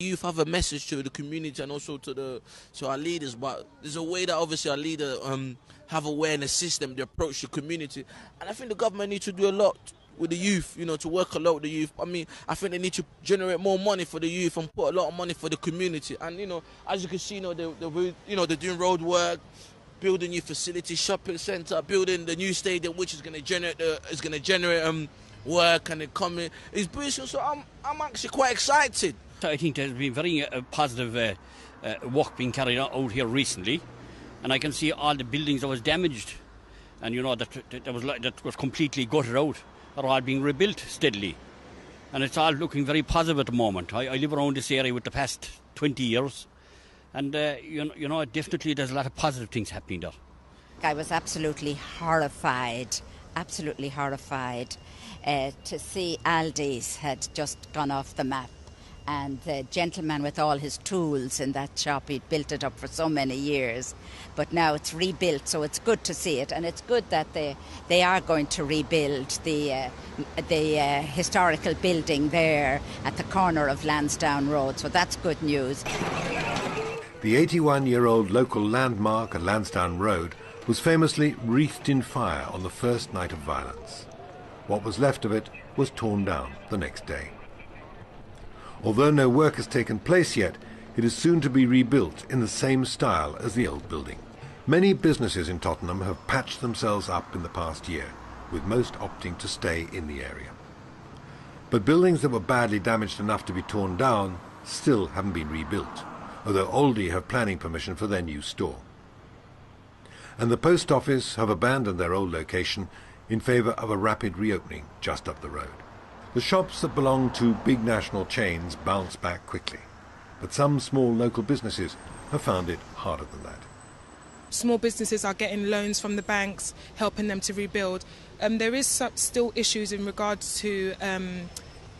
Youth have a message to the community and also to our leaders, but there's a way that obviously our leaders have awareness system to approach the community, and I think the government needs to do a lot with the youth, to work a lot with the youth. I mean, I think they need to generate more money for the youth and put a lot of money for the community. And as you can see, they're doing road work, building new facilities, shopping centre, building the new stadium, which is going to generate work and economy. It's brilliant. So I'm actually quite excited. I think there's been very positive work being carried out here recently, and I can see all the buildings that was damaged, and that was completely gutted out, are all being rebuilt steadily, and it's all looking very positive at the moment. I live around this area with the past 20 years, and definitely there's a lot of positive things happening there. I was absolutely horrified to see Aldi's had just gone off the map. And the gentleman with all his tools in that shop, he'd built it up for so many years. But now it's rebuilt, so it's good to see it. And it's good that they are going to rebuild the historical building there at the corner of Lansdowne Road. So that's good news. The 81-year-old local landmark at Lansdowne Road was famously wreathed in fire on the first night of violence. What was left of it was torn down the next day. Although no work has taken place yet, it is soon to be rebuilt in the same style as the old building. Many businesses in Tottenham have patched themselves up in the past year, with most opting to stay in the area. But buildings that were badly damaged enough to be torn down still haven't been rebuilt, although Aldi have planning permission for their new store. And the post office have abandoned their old location in favour of a rapid reopening just up the road. The shops that belong to big national chains bounce back quickly, but some small local businesses have found it harder than that. Small businesses are getting loans from the banks, helping them to rebuild. There is still issues in regards to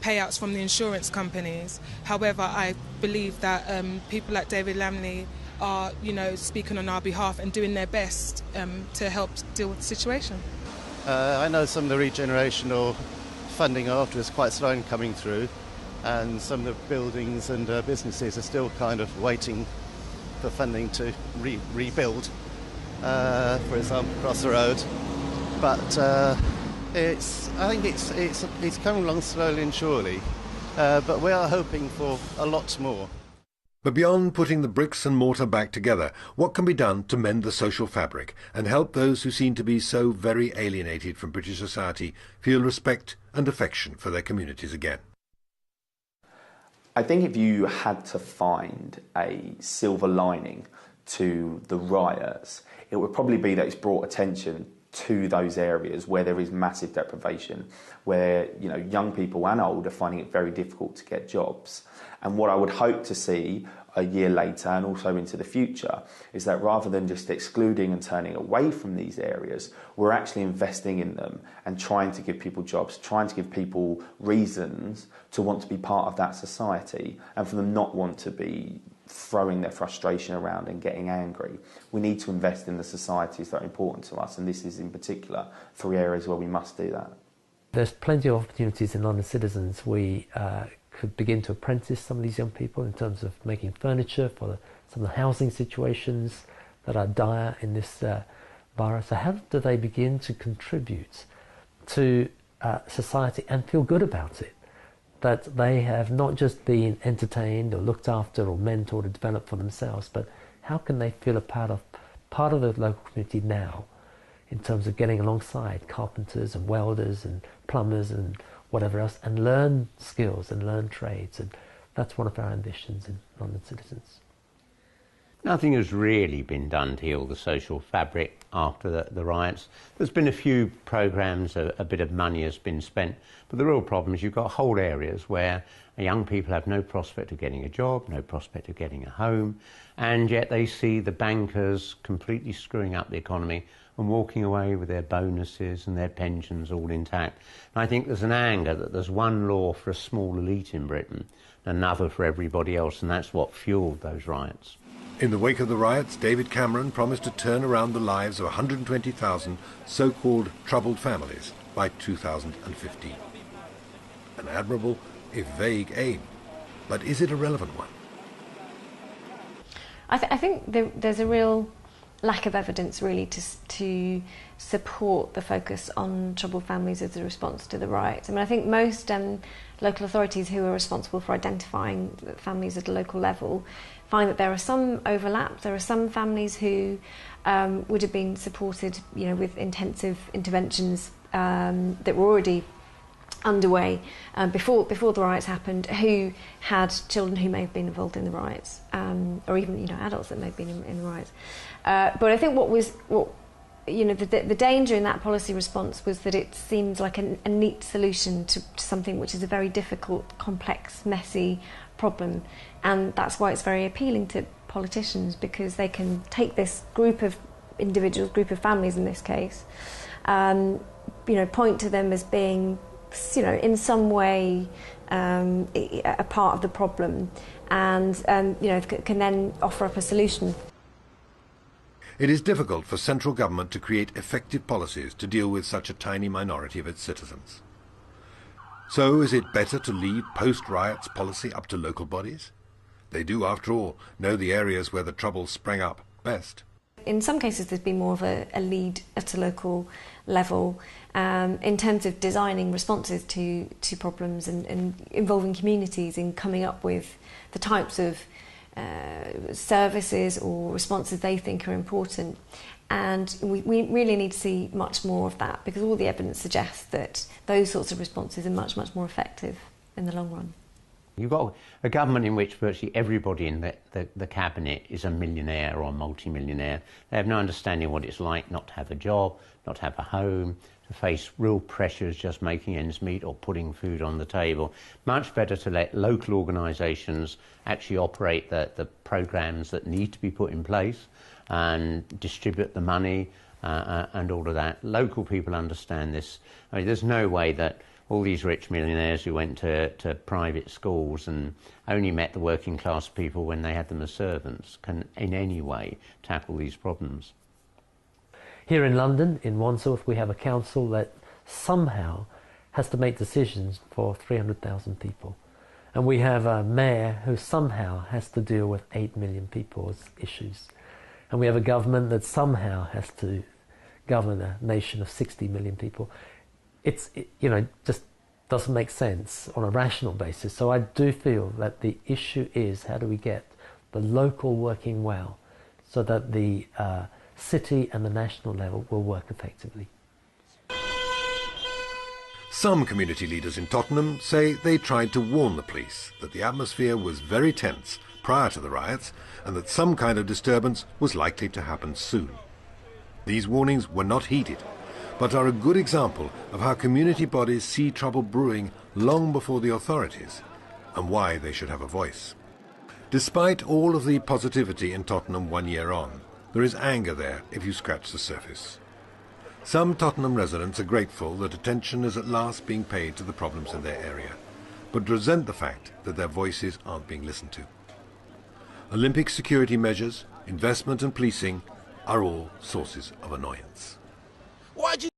payouts from the insurance companies. However, I believe that people like David Lamley are, speaking on our behalf and doing their best to help deal with the situation. I know some of the regeneration or funding after is quite slow in coming through, and some of the buildings and businesses are still kind of waiting for funding to rebuild, for example, across the road. But I think it's coming along slowly and surely, but we are hoping for a lot more. But beyond putting the bricks and mortar back together, what can be done to mend the social fabric and help those who seem to be so very alienated from British society feel respect and affection for their communities again? I think if you had to find a silver lining to the riots, it would probably be that it's brought attention to those areas where there is massive deprivation, where young people and old are finding it very difficult to get jobs. And what I would hope to see a year later and also into the future is that rather than just excluding and turning away from these areas, we're actually investing in them and trying to give people jobs, trying to give people reasons to want to be part of that society and for them not want to be throwing their frustration around and getting angry. We need to invest in the societies that are important to us, and this is in particular 3 areas where we must do that. There's plenty of opportunities in London Citizens. We could begin to apprentice some of these young people in terms of making furniture for some of the housing situations that are dire in this borough. So how do they begin to contribute to society and feel good about it? That they have not just been entertained or looked after or mentored or developed for themselves, but how can they feel a part of the local community now in terms of getting alongside carpenters and welders and plumbers and whatever else, and learn skills and learn trades. And that's one of our ambitions in London Citizens. Nothing has really been done to heal the social fabric after the riots. There's been a few programmes, a bit of money has been spent, but the real problem is you've got whole areas where young people have no prospect of getting a job, no prospect of getting a home, and yet they see the bankers completely screwing up the economy and walking away with their bonuses and their pensions all intact. And I think there's an anger that there's one law for a small elite in Britain, another for everybody else, and that's what fuelled those riots. In the wake of the riots, David Cameron promised to turn around the lives of 120,000 so-called troubled families by 2015. An admirable, if vague, aim. But is it a relevant one? I think there's a real lack of evidence really to support the focus on troubled families as a response to the riots. I mean, I think most local authorities who are responsible for identifying families at a local level find that there are some overlaps. There are some families who would have been supported, you know, with intensive interventions that were already underway before the riots happened, who had children who may have been involved in the riots, or even, you know, adults that may have been in the riots. But I think the danger in that policy response was that it seemed like a neat solution to something which is a very difficult, complex, messy problem, and that's why it's very appealing to politicians, because they can take this group of individuals, group of families in this case, point to them as being, in some way a part of the problem, and can then offer up a solution. It is difficult for central government to create effective policies to deal with such a tiny minority of its citizens. So is it better to leave post-riots policy up to local bodies? They do, after all, know the areas where the trouble sprang up best. In some cases there's been more of a lead at a local level in terms of designing responses to problems and involving communities in coming up with the types of services or responses they think are important. And we really need to see much more of that, because all the evidence suggests that those sorts of responses are much, much more effective in the long run. You've got a government in which virtually everybody in the cabinet is a millionaire or a multi-millionaire. They have no understanding of what it's like not to have a job, not to have a home, to face real pressures just making ends meet or putting food on the table. Much better to let local organisations actually operate the programmes that need to be put in place and distribute the money and all of that. Local people understand this. I mean, there's no way that all these rich millionaires who went to private schools and only met the working class people when they had them as servants can in any way tackle these problems. Here in London, in Wandsworth, we have a council that somehow has to make decisions for 300,000 people. And we have a mayor who somehow has to deal with 8 million people's issues. And we have a government that somehow has to govern a nation of 60 million people. It just doesn't make sense on a rational basis. So I do feel that the issue is, how do we get the local working well so that the city and the national level will work effectively. Some community leaders in Tottenham say they tried to warn the police that the atmosphere was very tense prior to the riots and that some kind of disturbance was likely to happen soon. These warnings were not heeded, but are a good example of how community bodies see trouble brewing long before the authorities, and why they should have a voice. Despite all of the positivity in Tottenham 1 year on, there is anger there if you scratch the surface. Some Tottenham residents are grateful that attention is at last being paid to the problems in their area, but resent the fact that their voices aren't being listened to. Olympic security measures, investment and policing are all sources of annoyance. Why do you